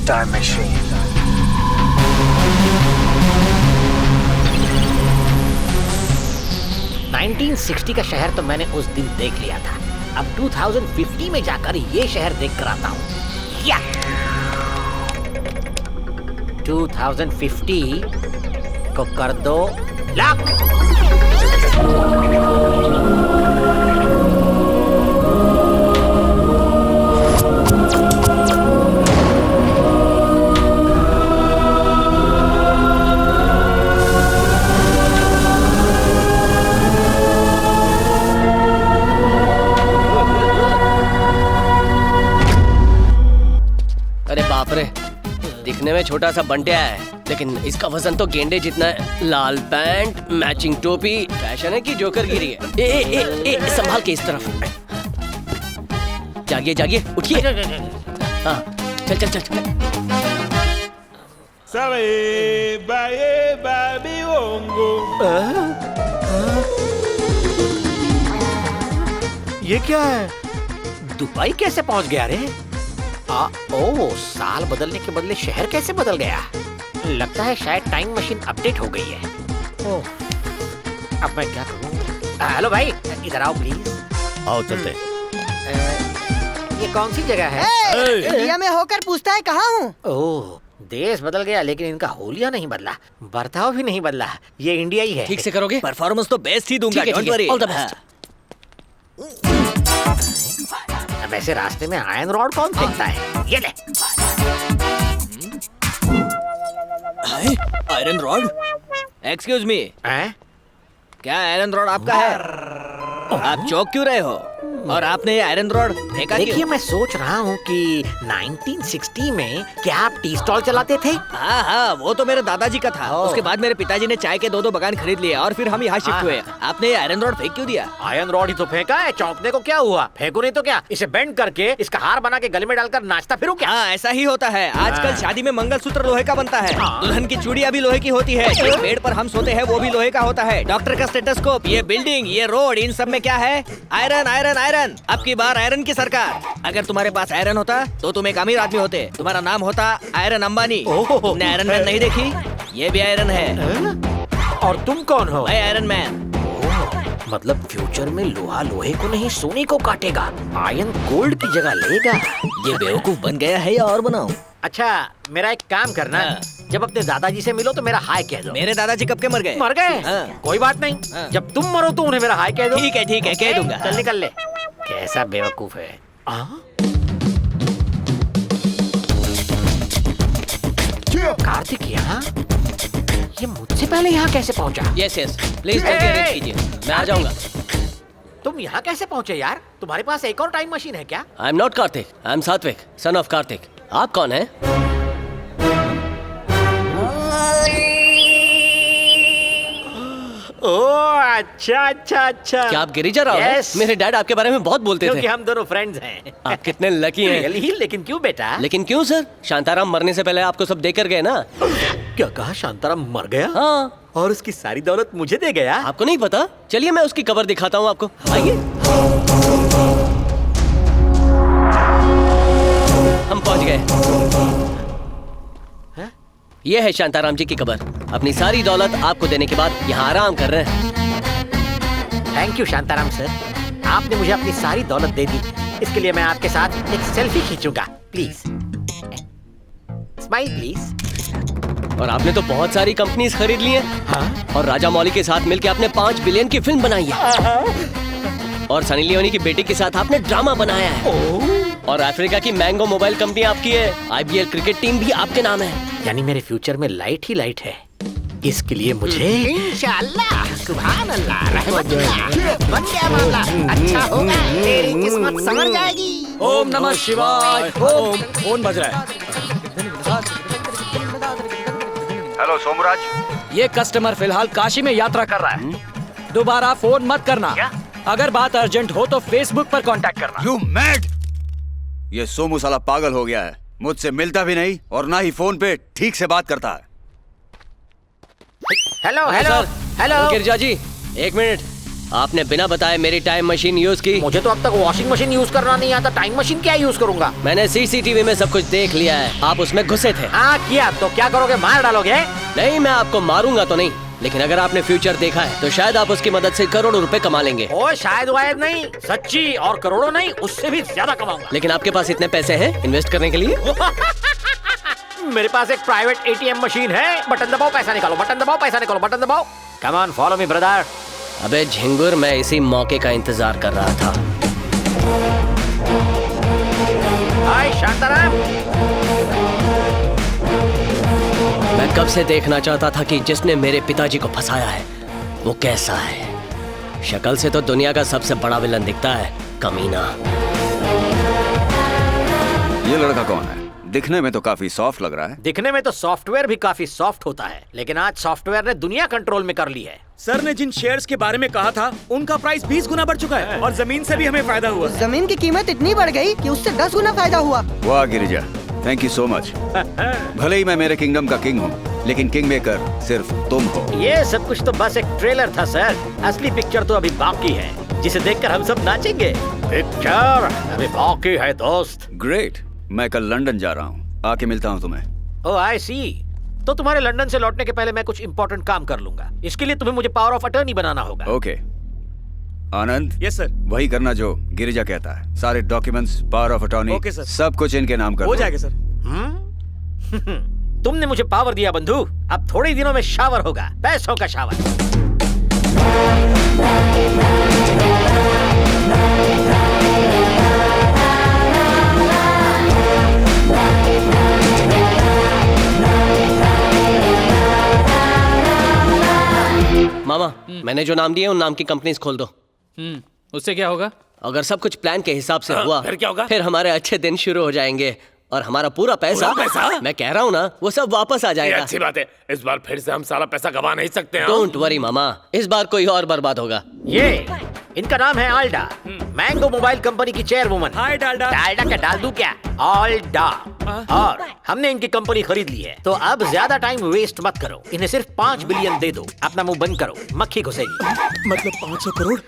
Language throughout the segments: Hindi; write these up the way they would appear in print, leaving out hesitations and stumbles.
time machine. $1960 का शहर तो मैंने उस दिन देख लिया था। अब 2050 में जाकर ये शहर देख कर आता हूँ। या 2050 को कर दो लॉक। अरे बाप रे, दिखने में छोटा सा बंटिया है, लेकिन इसका वजन तो गेंडे जितना है। लाल पैंट, मैचिंग टोपी, फैशन है कि जोकर गिरी है। ए ए ए ए संभाल के इस तरफ। जागिए जागिए, उठिए। हाँ, चल चल चल। ये क्या है? दुबई कैसे पहुंच गया रे? ओ, साल बदलने के बदले शहर कैसे बदल गया? लगता है शायद टाइम मशीन अपडेट हो गई है। ओह, अब मैं क्या करूं? हेलो भाई, इधर आओ प्लीज। आओ चलते। ये कौन सी जगह है? इंडिया में होकर पूछता है कहाँ हूँ? ओह, देश बदल गया लेकिन इनका होलिया नहीं बदला, बर्ताव भी नहीं बदला। ये इंडिया ही है। ठीक से करोगे? परफॉर्मेंस तो बेस्ट ही दूंगा, don't worry. All the best. अब ऐसे रास्ते में आयरन रॉड कौन फेंकता है? ये ले। Iron rod? एक्सक्यूज मी, हैं? क्या आयरन रॉड आपका है? आप चौंक क्यों रहे हो? और आपने ये आयरन रॉड फेंका क्यों? देखिए, मैं सोच रहा हूँ कि 1960 में क्या आप टी स्टॉल चलाते थे? हाँ हाँ, वो तो मेरे दादाजी का था। उसके बाद मेरे पिताजी ने चाय के 2-2 बगान खरीद लिए और फिर हम यहाँ शिफ्ट हुए। आपने ये आयरन रॉड फेंक क्यों दिया? आयरन रॉड ही तो फेंका है, चौंकने को क्या हुआ? फेंकू नहीं तो क्या? इसे बेंड करके इसका हार बना के गले में डालकर नाचता फिरूं क्या? हाँ, ऐसा ही होता है। आजकल शादी में मंगलसूत्र लोहे का बनता है, दुल्हन की चूड़ियाँ भी लोहे की होती है, जिस बेड पर हम सोते हैं वो भी लोहे का होता है। डॉक्टर का स्टेथोस्कोप, ये बिल्डिंग, ये रोड, इन सब में क्या है? Iron iron iron. अब की बार आयरन की सरकार। अगर तुम्हारे पास आयरन होता तो तुम एक अमीर आदमी होते। तुम्हारा नाम होता आयरन अंबानी। तुमने आयरन मैन नहीं देखी? ये भी आयरन है। और तुम कौन हो? मैं आयरन मैन। मतलब फ्यूचर में लोहा लोहे को नहीं सोने को काटेगा, आयरन गोल्ड की जगह लेगा। ये बेवकूफ बन गया है या और बनाऊं? अच्छा, मेरा एक काम करना, जब अपने दादाजी से मिलो तो मेरा हाय कह दो। मेरे दादाजी कब के मर गए? मर गए? हाँ। कोई बात नहीं, जब तुम मरो तो उन्हें मेरा हाय कह दो। ठीक है, कह दूंगा। चल निकल ले। कैसा बेवकूफ है। कार्तिक यहाँ? ये मुझसे पहले यहाँ कैसे पहुँचा? यस यस, प्लीज जल्दी अरेंज कीजिए, मैं आ जाऊंगा। तुम यहाँ कैसे पहुँचे यार? तुम्हारे पास एक और टाइम मशीन है क्या? I am not Kartik, I am सात्विक, सन ऑफ कार्तिक। आप कौन हैं? ओह, अच्छा। क्या आप गिरिजा राव हैं? Yes. मेरे डैड आपके बारे में बहुत बोलते क्योंकि थे। हम दोनों फ्रेंड्स हैं। आप कितने लकी हैं। Really? लेकिन क्यों बेटा? लेकिन क्यों सर? शांताराम मरने से पहले आपको सब देकर गए ना। क्या कहा? शांताराम मर गया? हाँ। और उसकी सारी दौलत मुझे दे गया? आपको नहीं पता? चलिए मैं उसकी कब्र दिखाता हूँ आपको, आइए। हम पहुंच गए। ये है शांताराम जी की कब्र। अपनी सारी दौलत आपको देने के बाद यहाँ आराम कर रहे हैं। थैंक यू शांताराम सर, आपने मुझे अपनी सारी दौलत दे दी। इसके लिए मैं आपके साथ एक सेल्फी खींचूंगा, प्लीज। Smile please. और आपने तो बहुत सारी कंपनीज खरीद ली हैं। हाँ? और राजा मौली के साथ मिलकर आपने 5 बिलियन की फिल्म बनाई है। और सनी लियोनी की बेटी के साथ आपने ड्रामा बनाया है। और अफ्रीका की मैंगो मोबाइल कंपनी आपकी है। IPL क्रिकेट टीम भी आपके नाम है। यानी मेरे फ्यूचर में लाइट ही लाइट है। इसके लिए मुझे इंशाअल्लाह, सुभान अल्लाह, रहमतुल्लाह, बन गया मामला। अच्छा होगा, तेरी किस्मत संवर जाएगी। ओम नमः शिवाय। ओम। फोन बज रहा है। हेलो सोमराज। ये कस्टमर फिलहाल काशी में यात्रा कर रहा है। दोबारा फोन मत करना। अगर बात अर्जेंट हो तो फेसबुक पर कांटेक्ट करना। You mad? ये सोमू साला पागल हो गया है, मुझसे मिलता भी नहीं और ना ही फोन पे ठीक से बात करता है। हेलो। गिरजा जी, 1 मिनट। आपने बिना बताए मेरी टाइम मशीन यूज की। मुझे तो अब तक वॉशिंग मशीन यूज करना नहीं आता, टाइम मशीन क्या यूज करूंगा? मैंने सीसीटीवी में सब कुछ देख लिया है, आप उसमें घुसे थे। हाँ किया, तो क्या करोगे, मार डालोगे? नहीं, मैं आपको मारूंगा तो नहीं, लेकिन अगर आपने फ्यूचर देखा है तो शायद आप उसकी मदद से करोड़ों रुपए कमा लेंगे। ओ शायद वायद नहीं, सच्ची, और करोड़ों नहीं, उससे भी ज्यादा कमाऊंगा। लेकिन आपके पास इतने पैसे हैं इन्वेस्ट करने के लिए? मेरे पास एक प्राइवेट एटीएम मशीन है, बटन दबाओ पैसा निकालो, बटन दबाओ पैसा निकालो, बटन दबाओ। Come on follow me brother. अबे झिंगुर, मैं इसी मौके का इंतजार कर रहा था। हाय शांताराम। मैं कब से देखना चाहता था कि जिसने मेरे पिताजी को फंसाया है वो कैसा है। शक्ल से तो दुनिया का सबसे बड़ा विलन दिखता है, कमीना। ये लड़का कौन है? दिखने में तो काफी सॉफ्ट लग रहा है। दिखने में तो सॉफ्टवेयर भी काफी सॉफ्ट होता है, लेकिन आज सॉफ्टवेयर ने दुनिया कंट्रोल में कर ली है। सर ने जिन शेयर्स के बारे में कहा था उनका प्राइस 20 गुना बढ़ चुका है और जमीन से भी हमें फायदा हुआ। जमीन की कीमत इतनी बढ़ गई कि उससे 10 गुना फायदा हुआ। वाह Girija, thank you so much. भले ही मैं मेरे किंगडम का किंग हूँ, लेकिन किंग मेकर सिर्फ तुम हो। ये सब कुछ तो बस एक ट्रेलर था सर, असली पिक्चर तो अभी बाकी है, जिसे देखकर हम सब नाचेंगे। पिक्चर अभी बाकी है दोस्त। ग्रेट, मैं कल लंदन जा रहा हूँ, आके मिलता हूँ तुम्हें। ओह आई सी। तो तुम्हारे लंदन से लौटने के पहले मैं कुछ इंपॉर्टेंट काम कर लूंगा। इसके लिए तुम्हें मुझे पावर ऑफ अटर्नी बनाना होगा। ओके आनंद। Yes sir. वही करना जो गिरिजा कहता है, सारे documents, power of attorney, okay sir. सब कुछ इनके नाम कर हो दो। जाएगा सर। तुमने मुझे पावर दिया बंधु, अब थोड़े ही दिनों में शावर होगा, पैसों का शावर। मामा, मैंने जो नाम दिए उन नाम की कंपनीज खोल दो। उससे क्या होगा? अगर सब कुछ प्लान के हिसाब से हुआ फिर क्या होगा? फिर हमारे अच्छे दिन शुरू हो जाएंगे और हमारा पूरा पैसा मैं कह रहा हूँ ना, वो सब वापस आ ये जाएगा। अच्छी बात है, इस बार फिर से हम सारा पैसा गवा नहीं सकते हैं। डोंट वरी मामा, इस बार कोई और बर्बाद होगा। ये इनका नाम है आल्डा, मैंगो मोबाइल कंपनी की चेयरवुमन। हाय डालडा। डालडा क्या डाल दूं क्या? आल्डा। और हमने इनकी कंपनी खरीद ली है, तो अब ज्यादा टाइम वेस्ट मत करो, इन्हें सिर्फ 5 बिलियन दे दो, अपना मुंह बंद करो, मक्खी घुसेगी। मतलब 500 करोड़?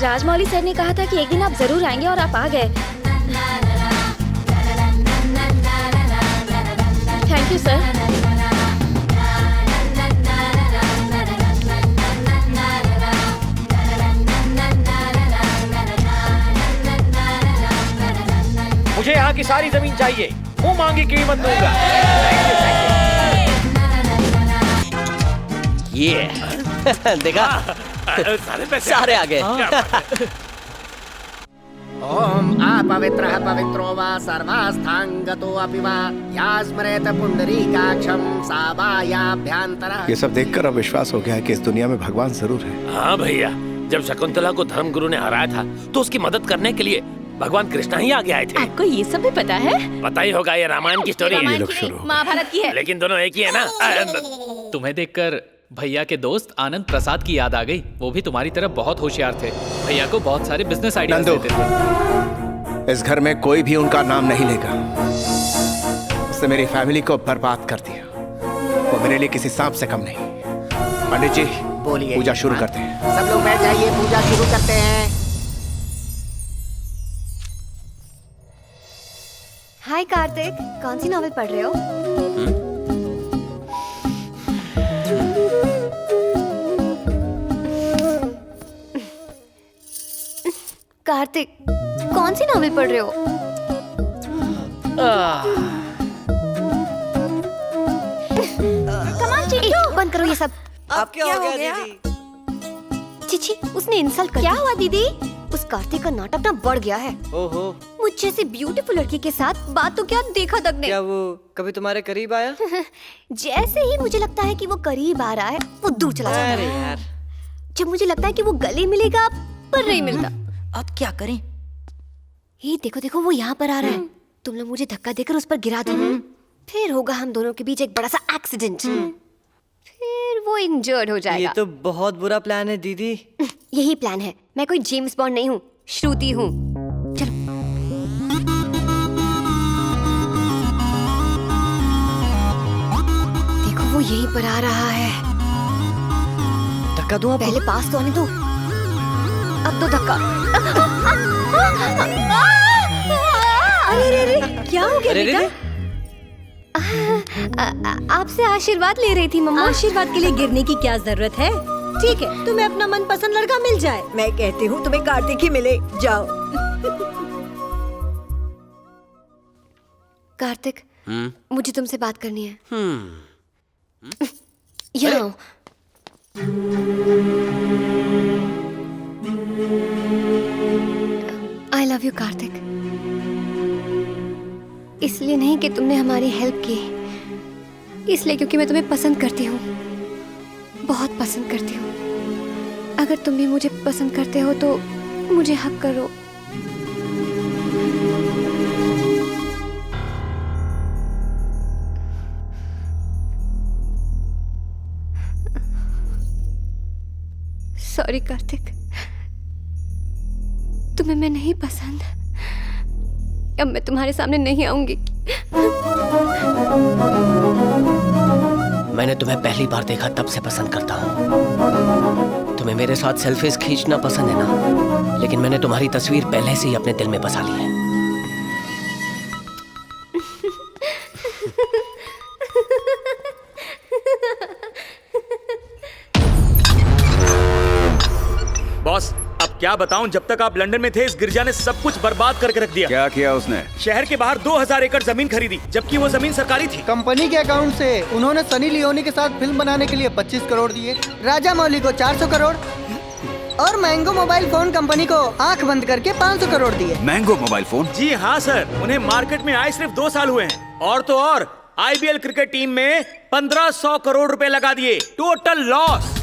राजमौली सर ने कहा था कि एक दिन आप जरूर आएंगे और आप आ गए। Thank you sir. मुझे यहाँ की सारी जमीन चाहिए, मुंह मांगी कीमत दूंगा। ये देखा, सारे आ गए। ओम अपवित्रः पवित्रो वा सर्वास्थांगतो अपि वा यास्मरेत पुंडरीकाक्षं साबायाभ्यंतरः। ये सब देखकर अब विश्वास हो गया है कि इस दुनिया में भगवान जरूर है। हाँ भैया, जब शकुंतला को धर्मगुरु ने हराया था तो उसकी मदद करने के लिए भगवान कृष्णा ही आगे आए थे। आपको ये सब भी पता है? पता ही होगा, ये रामायण की स्टोरी है। रामायण की नहीं, महाभारत की है। लेकिन दोनों एक ही है ना। तुम्हें देखकर भैया के दोस्त आनंद प्रसाद की याद आ गई। वो भी तुम्हारी तरह बहुत होशियार थे, भैया को बहुत सारे बिजनेस आइडियाज देते थे। इस घर में कोई भी उनका नाम नहीं लेगा। उसने मेरी फैमिली को बर्बाद कर दिया। वो मेरे लिए किसी सांप से कम नहीं। पंडित जी, बोलिए। पूजा शुरू करते हैं। सब लोग बैठ जाइए, पूजा शुरू करते हैं। हाय कार्तिक, कौन सी नॉवेल पढ़ रहे हो? कार्तिक, कौन सी नॉवेल पढ़ रहे हो? कमाल चिट्टू, बंद करो ये सब। अब क्या हो गया दीदी? चिची, उसने इंसल्ट कर। क्या हुआ दीदी? उस कार्तिक का नाटक ना बढ़ गया है। ओहो, मुझ जैसी ब्यूटीफुल लड़की के साथ बात तो क्या देखा तक नहीं। क्या वो कभी तुम्हारे करीब आया? जैसे ही मुझे लगता है कि वो करीब आ रहा है, वो दूर चला जाता अरे है। यार, जब मुझे लगता है कि वो गले मिलेगा पर नहीं मिलता। अब क्या करें? ये देखो देखो, वो यहाँ पर आ रहा है। तुम लोग मुझे धक्का देकर उस पर गिरा दो, फिर होगा हम दोनों के बीच एक बड़ा सा एक्सीडेंट। फिर वो इंजर्ड हो जाएगा। ये तो बहुत बुरा प्लान है दीदी। यही प्लान है। मैं कोई जेम्स बॉन्ड नहीं हूँ, श्रुति हूँ। चलो। ऊपर आ रहा है। धक्का दूं आपको? पहले पास तो आने दो, अब तो धक्का। अरे रे रे, क्या हो गया बेटा? आपसे आशीर्वाद ले रही थी मम्मा। आशीर्वाद के लिए गिरने की क्या जरूरत है? ठीक है, तुम्हें अपना मनपसंद लड़का मिल जाए। मैं कहती हूँ तुम्हें कार्तिक ही मिले। जाओ। कार्तिक, मुझे तुमसे बात करनी है। यहाँ आओ। I love you Kartik. इसलिए नहीं कि तुमने हमारी हेल्प की, इसलिए क्योंकि मैं तुम्हें पसंद करती हूँ, बहुत पसंद करती हूँ। अगर तुम भी मुझे पसंद करते हो तो मुझे हक करो। सॉरी कार्तिक, तुम्हें मैं नहीं पसंद। अब मैं तुम्हारे सामने नहीं आऊंगी। मैंने तुम्हें पहली बार देखा तब से पसंद करता हूँ। तुम्हें मेरे साथ सेल्फीज खींचना पसंद है ना, लेकिन मैंने तुम्हारी तस्वीर पहले से ही अपने दिल में बसा ली है। बॉस, अब क्या बताऊं, जब तक आप लंदन में थे इस गिरजा ने सब कुछ बर्बाद करके रख दिया। क्या किया उसने? शहर के बाहर 2000 एकड़ जमीन खरीदी, जबकि वो जमीन सरकारी थी। कंपनी के अकाउंट से उन्होंने सनी लियोनी के साथ फिल्म बनाने के लिए 25 करोड़ दिए, राजा मौली को 400 करोड़ और मैंगो मोबाइल फोन कंपनी को आंख बंद करके 500 करोड़ दिए। Mango mobile phone? जी हाँ सर, उन्हें मार्केट में आए सिर्फ 2 साल हुए हैं, और तो और IPL क्रिकेट टीम में 1500 करोड़ रुपए लगा दिए। Total loss.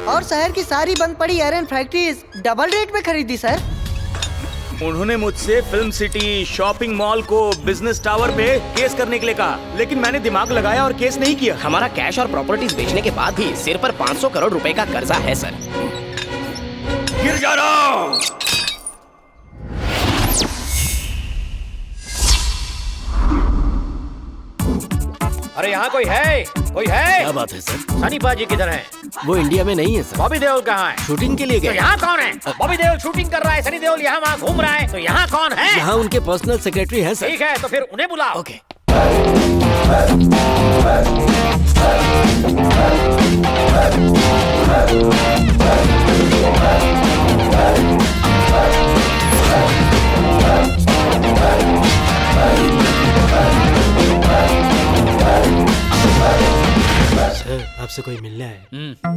और शहर की सारी बंद पड़ी आयरन फैक्ट्रीज डबल रेट में खरीदी सर। उन्होंने मुझसे फिल्म सिटी, शॉपिंग मॉल को बिजनेस टावर पे केस करने के लिए कहा, लेकिन मैंने दिमाग लगाया और केस नहीं किया। हमारा कैश और प्रॉपर्टीज बेचने के बाद भी सिर पर 500 करोड़ रुपए का कर्जा है सर। गिर जा रहा। अरे यहाँ कोई है? कोई है? क्या बात है सर? सनी पाजी किधर हैं? वो इंडिया में नहीं है सर। बॉबी देओल कहाँ है? शूटिंग के लिए तो गए। यहाँ कौन है? बॉबी देओल शूटिंग कर रहा है, सनी देओल यहाँ वहाँ घूम रहा है, तो यहाँ कौन है? यहाँ उनके पर्सनल सेक्रेटरी है सर। ठीक है, तो फिर उन्हें बुलाओ। ओके। सर, आपसे कोई मिलना है।